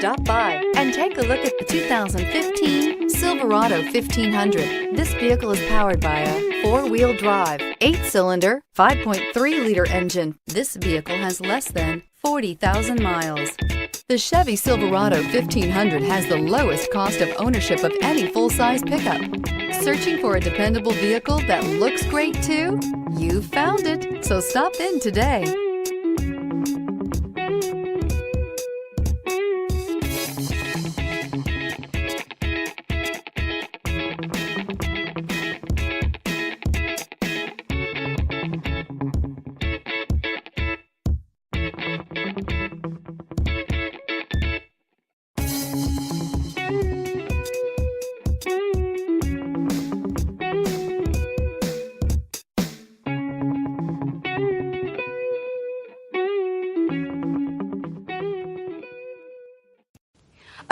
Stop by and take a look at the 2015 Silverado 1500. This vehicle is powered by a four-wheel drive, 8-cylinder, 5.3-liter engine. This vehicle has less than 40,000 miles. The Chevy Silverado 1500 has the lowest cost of ownership of any full-size pickup. Searching for a dependable vehicle that looks great too? You found it, so stop in today.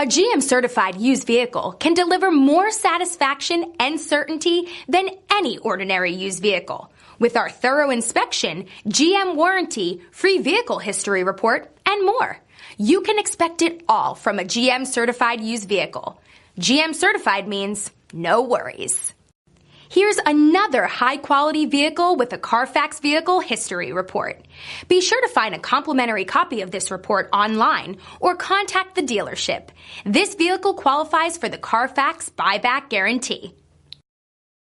A GM-certified used vehicle can deliver more satisfaction and certainty than any ordinary used vehicle. With our thorough inspection, GM warranty, free vehicle history report, and more. You can expect it all from a GM-certified used vehicle. GM-certified means no worries. Here's another high-quality vehicle with a CARFAX vehicle history report. Be sure to find a complimentary copy of this report online or contact the dealership. This vehicle qualifies for the CARFAX buyback guarantee.